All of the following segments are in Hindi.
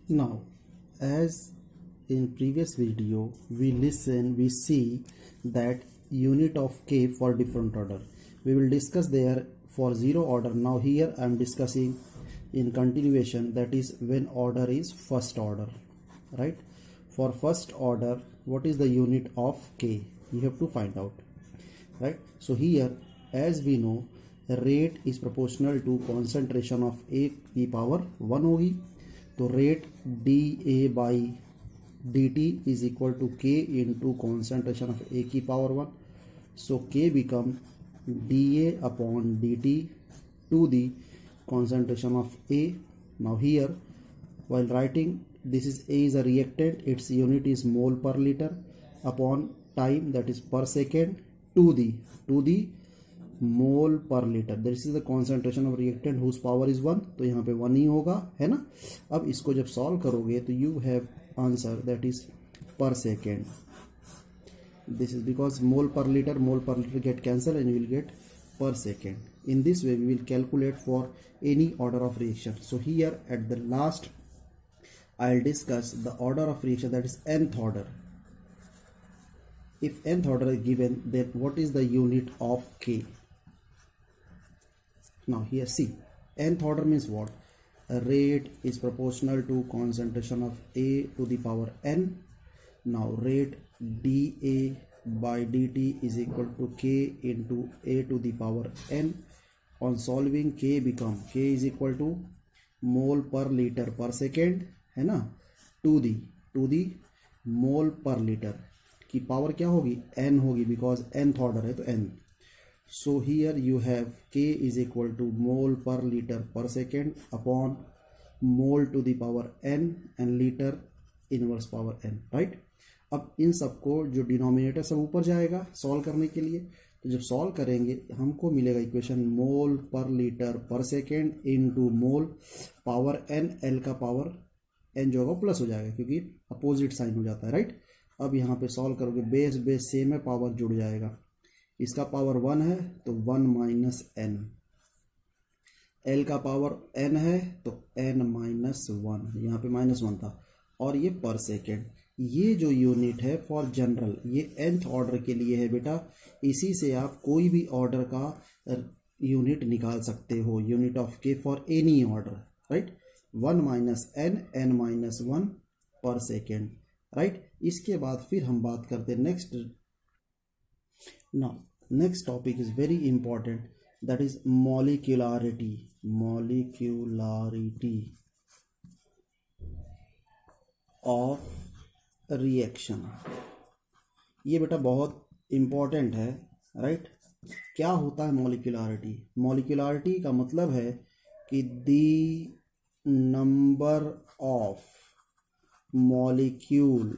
Now, as in previous video, we see that unit of k for different order. We will discuss there for zero order. Now here I am discussing in continuation, that is when order is first order, right? For first order, what is the unit of k? You have to find out, right? So here, as we know, rate is proportional to concentration of a की power 1 होगी, तो rate dA by dt is equal to k into concentration of a की power 1. So k become dA upon dt to the concentration of a. Now here, while writing, this is a is a reactant, its unit is mole per liter upon time, that is per second, to the mole per litre. This is the concentration of reactant whose power is 1. तो यहाँ पे 1 ही होगा, है ना. अब इसको जब सॉल्व करोगे तो you have answer that is पर second. This is because mole per litre get cancel and you will get per second. In this way we will calculate for any order of reaction. So here at the last I'll discuss the order of reaction, that is nth order. If nth order is given, then what is the unit of k? Now here see, nth order means what? A rate is proportional to concentration of a to the power n. Now rate dA by dt is equal to k into a to the power n. On solving, k is equal to mole per liter per second, है ना, to the mole per liter की पावर क्या होगी? n होगी, because nth order है तो n. So here you have k is equal to mole per liter per second upon mole to the power n and liter inverse power n, right? अब इन सबको जो डिनोमिनेटर सब ऊपर जाएगा सॉल्व करने के लिए, तो जब सॉल्व करेंगे हमको मिलेगा इक्वेशन मोल पर लीटर पर सेकेंड इनटू मोल पावर n, l का पावर n जो होगा प्लस हो जाएगा क्योंकि अपोजिट साइन हो जाता है, राइट. अब यहाँ पे सॉल्व करोगे, बेस सेम है, पावर जुड़ जाएगा. इसका पावर 1 है तो 1 माइनस n, l का पावर n है तो n माइनस 1, यहाँ पे -1 था, और ये पर सेकेंड. ये जो यूनिट है फॉर जनरल, ये nth ऑर्डर के लिए है बेटा. इसी से आप कोई भी ऑर्डर का यूनिट निकाल सकते हो, यूनिट ऑफ के for any order, right. 1 minus n minus 1 पर सेकेंड, राइट. इसके बाद फिर हम बात करते हैं next. Now next topic is very important, that is molecularity of reaction. ये बेटा बहुत इंपॉर्टेंट है, राइट. क्या होता है मॉलिक्यूलरिटी? मॉलिक्यूलरिटी का मतलब है कि the number of molecule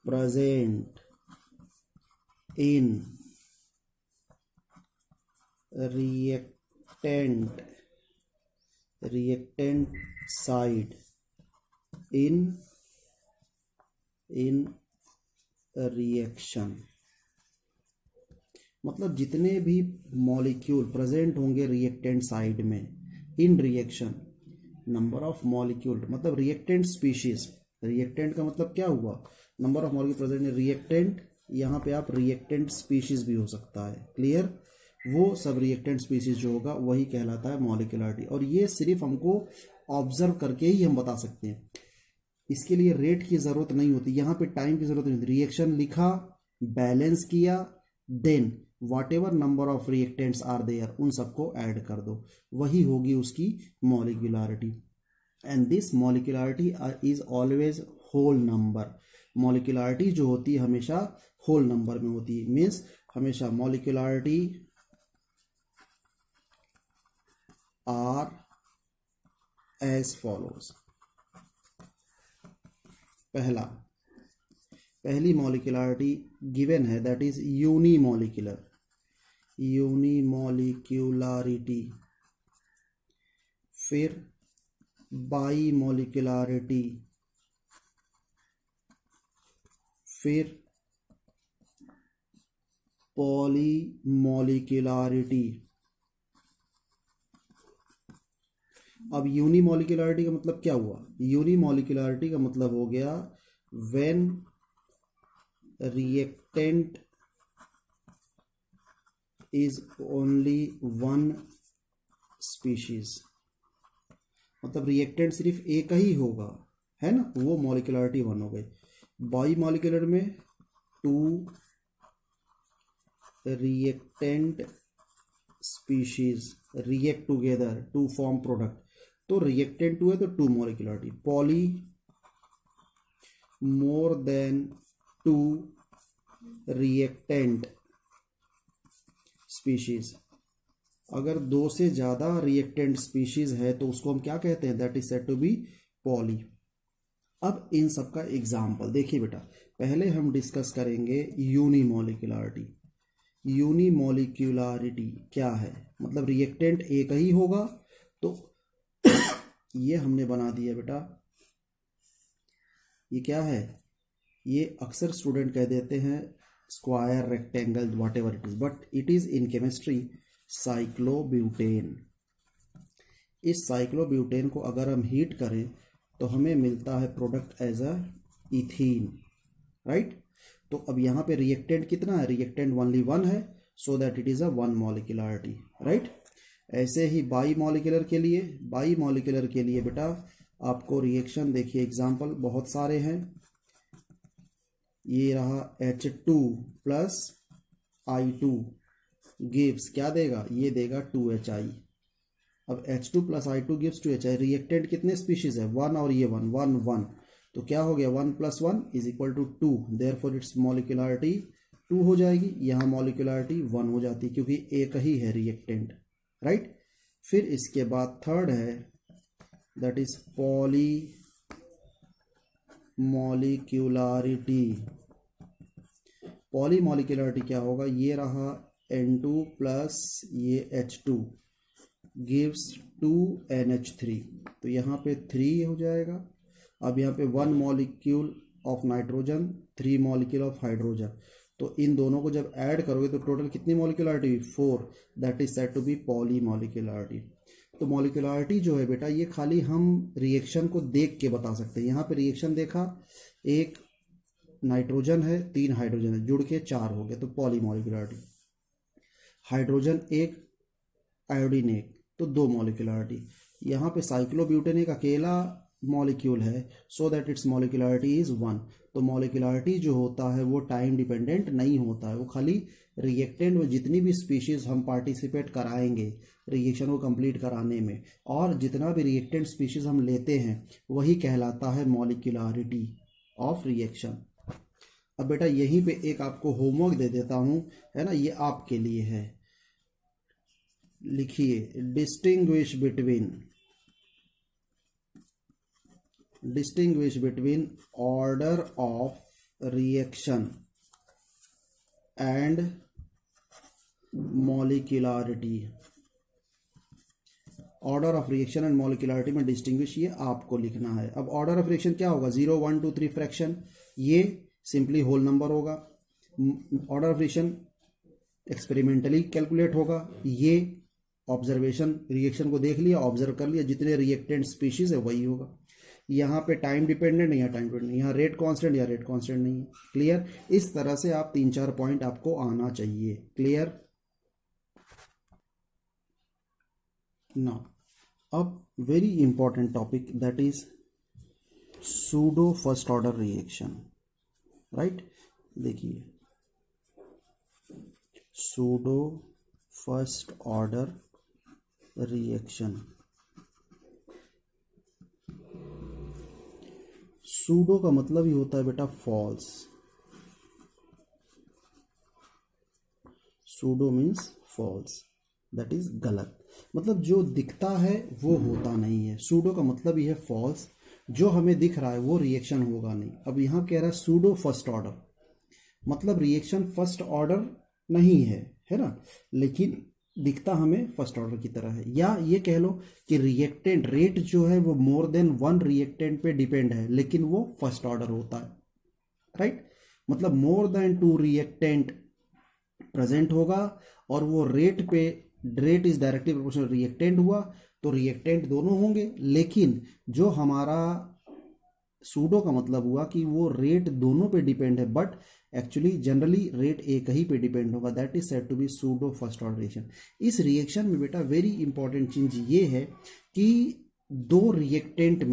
present in reactant side in reaction. मतलब जितने भी मॉलिक्यूल प्रेजेंट होंगे रिएक्टेंट साइड में इन रिएक्शन, नंबर ऑफ मॉलिक्यूल मतलब रिएक्टेंट स्पीशीज. रिएक्टेंट का मतलब क्या हुआ? Number of molecule present in reactant. यहाँ पे आप रिएक्टेंट स्पीशीज भी हो सकता है, क्लियर. वो सब रिएक्टेंट स्पीशीज जो होगा वही कहलाता है मॉलिक्यूलरिटी. और ये सिर्फ हमको ऑब्जर्व करके ही हम बता सकते हैं. इसके लिए रेट की जरूरत नहीं होती, यहाँ पे टाइम की जरूरत नहीं होती. रिएक्शन लिखा, बैलेंस किया, then whatever number of reactants are there उन सबको ऐड कर दो, वही होगी उसकी molecularity. And this molecularity is always whole number. Molecularity जो होती है हमेशा होल नंबर में होती है. मीन्स हमेशा मॉलिक्यूलरिटी आर एज फॉलोज. पहली मॉलिक्यूलरिटी गिवन है, दैट इज यूनिमॉलिक्यूलरिटी. फिर बाई मॉलिक्यूलरिटी, फिर पॉलीमॉलिक्यूलरिटी, अब यूनिमोलिकुलरिटी का मतलब क्या हुआ? यूनिमोलिकुलरिटी का मतलब हो गया when reactant is only one species, मतलब रिएक्टेंट सिर्फ एक ही होगा, है ना, वो मॉलिक्यूलरिटी 1 हो गई। बाई मॉलिक्यूलर में 2 reactant species react together to form product, तो रिएक्टेंट 2 है तो 2 molecularity. Poly more than 2 reactant species, अगर 2 से ज्यादा रिएक्टेंट स्पीशीज है तो उसको हम क्या कहते हैं? That is said to be poly. अब इन सब का एग्जाम्पल देखिए बेटा, पहले हम डिस्कस करेंगे यूनिमोलिकुलरिटी। यूनिमोलिकुलरिटी क्या है? मतलब रिएक्टेंट एक ही होगा, तो ये हमने बना दिया बेटा, ये क्या है? ये अक्सर स्टूडेंट कह देते हैं square, rectangle, whatever it is, but it is in chemistry cyclobutane. इस साइक्लोब्यूटेन को अगर हम हीट करें तो हमें मिलता है product as a ethene, right. तो अब यहाँ पे रिएक्टेंट कितना है? रिएक्टेंट ओनली 1 है, so that it is a 1 molecularity, right. ऐसे ही बाई मॉलिक्यूलर के लिए, बाई मॉलिक्यूलर के लिए बेटा आपको रिएक्शन देखिए, एग्जाम्पल बहुत सारे हैं। ये रहा H2 प्लस I2 गिव्स क्या देगा? ये देगा 2HI। अब H2 plus I2 gives 2HI। Reactant कितने स्पीशीज है? 1 और ये 1, 1 1, तो क्या हो गया? 1 + 1 is equal to 2, therefore its molecularity 2 हो जाएगी। यहाँ मॉलिक्यूलरिटी 1 हो जाती क्योंकि एक ही है रिएक्टेंट, राइट। फिर इसके बाद थर्ड है that is poly molecularity. Poly molecularity क्या होगा? ये रहा N2 प्लस ये H2 गिव्स 2NH3, तो यहाँ पे 3 हो जाएगा। अब यहाँ पे 1 molecule of nitrogen, 3 molecule of hydrogen, तो इन दोनों को जब ऐड करोगे तो टोटल कितनी molecularity? 4, that is said to be poly molecularity. तो मॉलिक्यूलरिटी जो है बेटा, ये खाली हम रिएक्शन को देख के बता सकते हैं। यहाँ पे रिएक्शन देखा, एक नाइट्रोजन है, 3 हाइड्रोजन है, जुड़ के 4 हो गए, तो पॉली मॉलिक्यूलरिटी। हाइड्रोजन एक, आयोडीन एक, तो 2 मॉलिक्यूलरिटी। यहाँ पे साइक्लोब्यूटेन एक अकेला मॉलिक्यूल है, so that it's molecularity is 1। तो मॉलिक्यूलरिटी जो होता है वो टाइम डिपेंडेंट नहीं होता है, वो खाली रिएक्टेंट में जितनी भी स्पीशीज हम पार्टिसिपेट कराएंगे रिएक्शन को कंप्लीट कराने में, और जितना भी रिएक्टेंट स्पीशीज हम लेते हैं वही कहलाता है मॉलिक्यूलरिटी ऑफ रिएक्शन। अब बेटा यहीं पे एक आपको होमवर्क दे देता हूं, है ना, ये आपके लिए है। लिखिए distinguish between order of reaction and molecularity. Order of reaction and molecularity में डिस्टिंग्विश ये आपको लिखना है। अब ऑर्डर ऑफ रिएक्शन क्या होगा? 0 1 2 3 फ्रैक्शन, ये सिंपली होल नंबर होगा। Order of reaction experimentally calculate होगा, ये ऑब्जर्वेशन, रिएक्शन को देख लिया, ऑब्जर्व कर लिया, जितने रिएक्टेंट स्पीशीज है वही होगा। यहाँ पे टाइम डिपेंडेंट, यहाँ टाइम डिपेंडेंट, यहाँ रेट कांस्टेंट या रेट कांस्टेंट नहीं है। क्लियर? इस तरह से आप 3-4 पॉइंट आपको आना चाहिए। क्लियर? नाउ अब very important topic that is pseudo first order reaction, right. देखिए pseudo first order reaction. Pseudo का मतलब ही होता है बेटा false. Pseudo means false, that is गलत, मतलब जो दिखता है वो होता नहीं है। सूडो का मतलब ही है फॉल्स, जो हमें दिख रहा है वो रिएक्शन होगा नहीं। अब यहां कह रहा है सूडो फर्स्ट ऑर्डर, मतलब रिएक्शन फर्स्ट ऑर्डर नहीं है ना, लेकिन दिखता हमें फर्स्ट ऑर्डर की तरह है। या ये कह लो कि रिएक्टेंट रेट जो है वो मोर देन 1 रिएक्टेंट पे डिपेंड है, लेकिन वो फर्स्ट ऑर्डर होता है, राइट। मतलब मोर देन 2 रिएक्टेंट प्रेजेंट होगा और वो रेट पे, rate is directly proportional reactant हुआ तो रिएक्टेंट दोनों होंगे, लेकिन जो हमारा सूडो का मतलब हुआ कि वो रेट दोनों पे डिपेंड है, बट एक्चुअली जनरली रेट एक ही पे डिपेंड होगा, that is said to be pseudo first order reaction. इस रिएक्शन में बेटा वेरी इंपॉर्टेंट चीज ये है कि दो रिएक्टेंट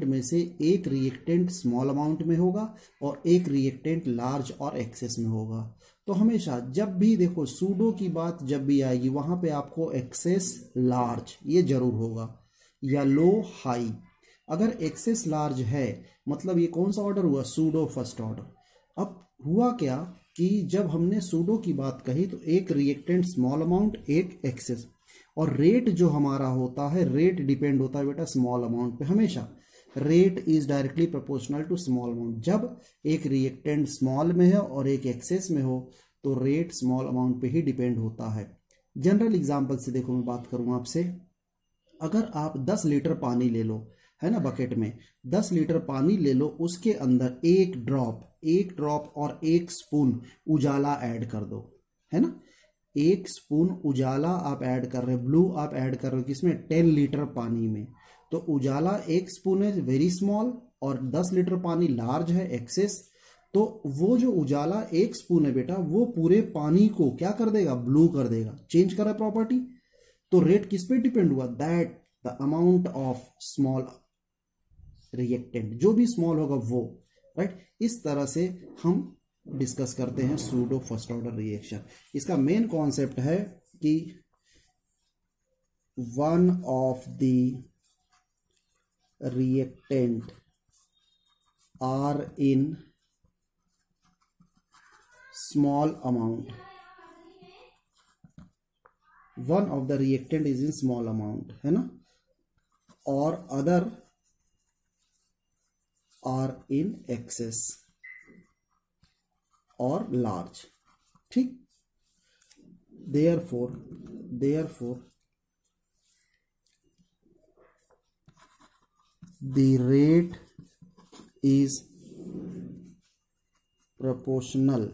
में से एक रिएक्टेंट स्मॉल अमाउंट में होगा और एक रिएक्टेंट लार्ज और एक्सेस में होगा। तो हमेशा जब भी देखो सूडो की बात जब भी आएगी वहां पे आपको एक्सेस लार्ज ये जरूर होगा या लो हाई। अगर एक्सेस लार्ज है मतलब ये कौन सा ऑर्डर हुआ, सूडो फर्स्ट ऑर्डर। अब हुआ क्या कि जब हमने सूडो की बात कही तो एक रिएक्टेंट स्मॉल अमाउंट एक एक्सेस, और रेट जो हमारा होता है, रेट डिपेंड होता है बेटा स्मॉल अमाउंट पे हमेशा। Rate is directly proportional to small amount. जब एक रिएक्टेंट स्मॉल में है और एक एक्सेस में हो तो रेट स्मॉल अमाउंट पे ही डिपेंड होता है। जनरल एग्जांपल से देखो मैं बात करूं आपसे, अगर आप 10 लीटर पानी ले लो, है ना, बकेट में 10 लीटर पानी ले लो, उसके अंदर एक ड्रॉप और एक स्पून उजाला ऐड कर दो, है ना। एक स्पून उजाला आप ऐड कर रहे हो, ब्लू आप ऐड कर रहे हो किसमें, 10 लीटर पानी में। तो उजाला एक स्पून है वेरी स्मॉल और 10 लीटर पानी लार्ज है एक्सेस। तो वो जो उजाला एक स्पून है बेटा वो पूरे पानी को क्या कर देगा, ब्लू कर देगा, चेंज कर रहा है प्रॉपर्टी। तो रेट किस पे डिपेंड हुआ, that the amount of small reactant, जो भी स्मॉल होगा वो, राइट। इस तरह से हम डिस्कस करते हैं सूडो फर्स्ट ऑर्डर रिएक्शन। इसका मेन कॉन्सेप्ट है कि one of the reactant are in small amount, one of the reactant is in small amount, है ना, और अदर आर इन एक्सेस और लार्ज, ठीक। therefore the rate is proportional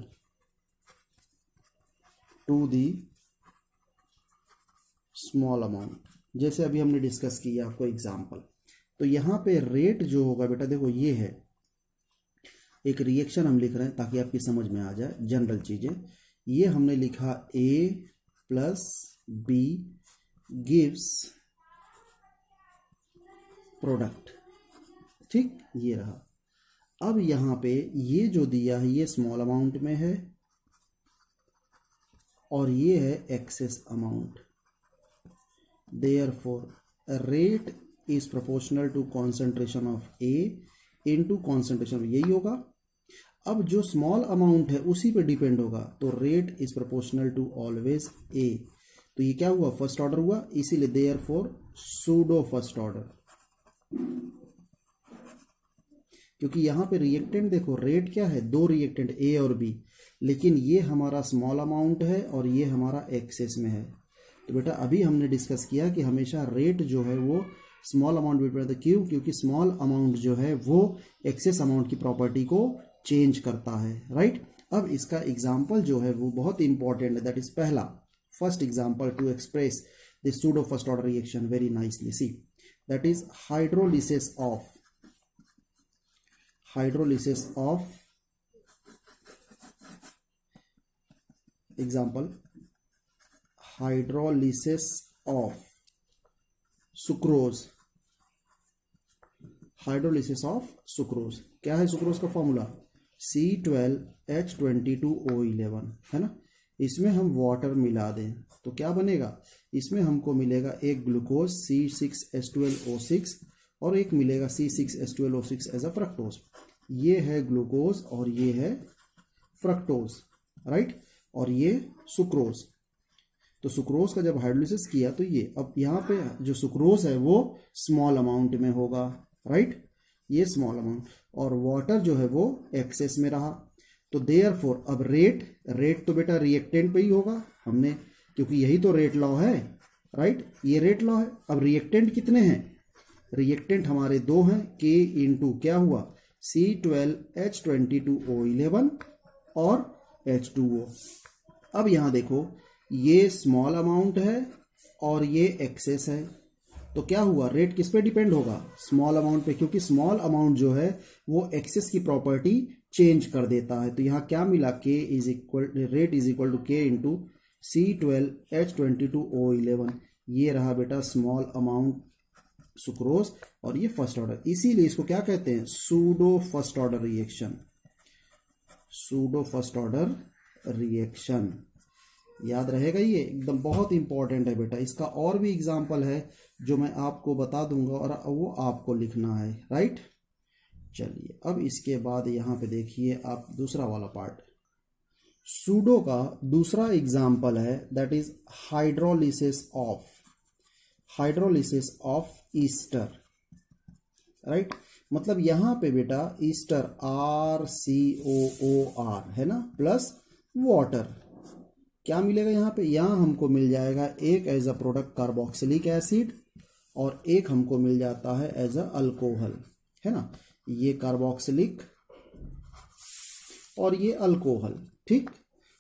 to the small amount। जैसे अभी हमने डिस्कस किया आपको एग्जांपल, तो यहां पे रेट जो होगा बेटा देखो ये है, एक रिएक्शन हम लिख रहे हैं ताकि आपकी समझ में आ जाए जनरल चीजें। ये हमने लिखा A plus B gives product, ठीक, ये रहा। अब यहां पे ये जो दिया है ये स्मॉल अमाउंट में है और ये है excess amount. Therefore rate is proportional to concentration of A into concentration, यही होगा। अब जो स्मॉल अमाउंट है उसी पे डिपेंड होगा, तो rate is proportional to always A। तो ये क्या हुआ, फर्स्ट ऑर्डर हुआ, इसीलिए देयरफॉर सूडो फर्स्ट ऑर्डर। क्योंकि यहां पे रिएक्टेंट देखो रेट क्या है, दो रिएक्टेंट A और B, लेकिन ये हमारा स्मॉल अमाउंट है और ये हमारा एक्सेस में है। तो बेटा अभी हमने डिस्कस किया कि हमेशा रेट जो है वो स्मॉल अमाउंट में डिपेंड है। क्यों, क्योंकि स्मॉल अमाउंट जो है वो एक्सेस अमाउंट की प्रॉपर्टी को चेंज करता है, राइट। अब इसका एग्जांपल जो है वो बहुत इंपॉर्टेंट है, दैट इज पहला first example to express the pseudo first order reaction very nicely. See that is hydrolysis of example, hydrolysis of sucrose, hydrolysis of sucrose. क्या है सुक्रोज का फॉर्मूला, C12H22O11, है ना। इसमें हम वाटर मिला दें तो क्या बनेगा, इसमें हमको मिलेगा एक ग्लूकोज C6H12O6 और एक मिलेगा C6H12O6 एज अ फ्रक्टोज। ये है ग्लूकोज और ये है फ्रक्टोज, राइट, और ये सुक्रोज। तो सुक्रोज का जब हाइड्रोलिसिस किया तो ये, अब यहाँ पे जो सुक्रोज है वो स्मॉल अमाउंट में होगा, राइट, ये स्मॉल अमाउंट, और वाटर जो है वो एक्सेस में रहा। तो देयरफॉर अब रेट तो बेटा रिएक्टेंट पे ही होगा हमने, क्योंकि यही तो रेट लॉ है, राइट, ये रेट लॉ है। अब रिएक्टेंट कितने हैं, रिएक्टेंट हमारे दो हैं, K इंटू क्या हुआ C12H22O11 और H2O। अब यहां देखो ये स्मॉल अमाउंट है और ये एक्सेस है, तो क्या हुआ, रेट किस पे डिपेंड होगा, स्मॉल अमाउंट पे, क्योंकि स्मॉल अमाउंट जो है वो एक्सेस की प्रॉपर्टी चेंज कर देता है। तो यहाँ क्या मिला, K is equal, rate is equal to K into C12H22O11। ये रहा बेटा स्मॉल अमाउंट सुक्रोज, और ये फर्स्ट ऑर्डर, इसीलिए इसको क्या कहते हैं, pseudo first order reaction. Pseudo first order reaction याद रहेगा, ये एकदम बहुत इंपॉर्टेंट है बेटा। इसका और भी एग्जाम्पल है जो मैं आपको बता दूंगा और वो आपको लिखना है, राइट। चलिए अब इसके बाद यहाँ पे देखिए आप दूसरा वाला पार्ट, सूडो का दूसरा एग्जाम्पल है, that is hydrolysis of Easter, right. मतलब यहाँ पे बेटा ईस्टर RCOOR है ना, प्लस वाटर, क्या मिलेगा यहाँ पे, यहाँ हमको मिल जाएगा एक as a product carboxylic acid और एक हमको मिल जाता है एज अ अल्कोहल, है ना। ये कार्बोक्सिलिक और ये अल्कोहल, ठीक,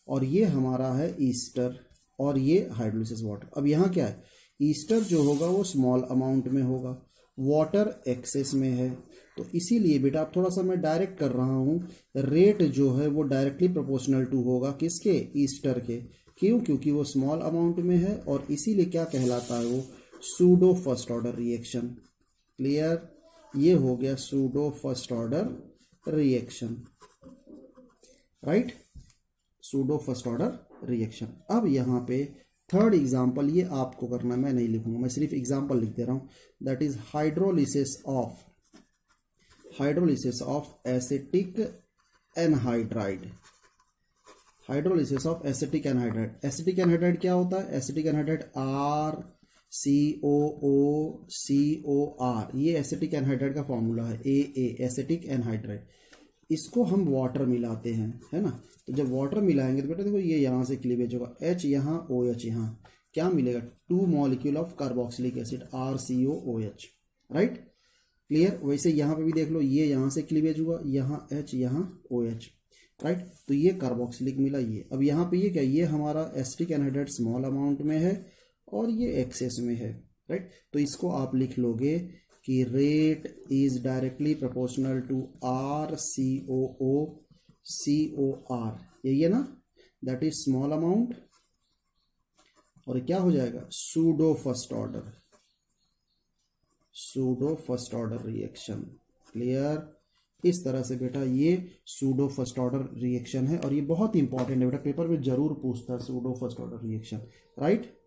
और ये हमारा है ईस्टर और ये हाइड्रोलिसिस वाटर। अब यहाँ क्या है, ईस्टर जो होगा वो स्मॉल अमाउंट में होगा, वाटर एक्सेस में है, तो इसीलिए बेटा आप थोड़ा सा मैं डायरेक्ट कर रहा हूँ, रेट जो है वो डायरेक्टली प्रोपोर्शनल टू होगा किसके, ईस्टर के। क्यों, क्योंकि वो स्मॉल अमाउंट में है, और इसीलिए क्या कहलाता है वो, pseudo first order reaction. Clear, ये हो गया pseudo first order reaction, right, pseudo first order reaction. अब यहाँ पे थर्ड एग्जाम्पल, ये आपको करना, मैं नहीं लिखूंगा, मैं सिर्फ एग्जाम्पल लिख दे रहा हूँ, that is hydrolysis of acetic anhydride. Hydrolysis of acetic anhydride, acetic anhydride क्या होता है, एसिटिक एनहाइड्राइड RCOOCOR, ये एसिटिक एनहाइड्राइड का फॉर्मूला है, AA एसिटिक एनहाइड्राइड। इसको हम वाटर मिलाते हैं, है ना, तो जब वाटर मिलाएंगे तो बेटा देखो ये यहाँ से क्लीवेज होगा, H यहाँ OH यहाँ, क्या मिलेगा, 2 molecule of carboxylic acid RCOOH, right. Clear, वैसे यहाँ पे भी देख लो, ये यहाँ से क्लीवेज हुआ, यहाँ H यहाँ OH, राइट, तो ये कार्बोक्सिलिक मिला ये। अब यहाँ पे ये क्या, ये हमारा एसिटिक एनहाइड्राइड स्मॉल अमाउंट में है और ये एक्सेस में है, राइट। तो इसको आप लिख लोगे कि rate is directly proportional to RCOOCOR, यही है ना, दैट इज स्मॉल अमाउंट, और क्या हो जाएगा, pseudo first order reaction. Clear, इस तरह से बेटा ये सूडो फर्स्ट ऑर्डर रिएक्शन है, और ये बहुत इंपॉर्टेंट है बेटा, पेपर में जरूर पूछता है pseudo first order reaction, right.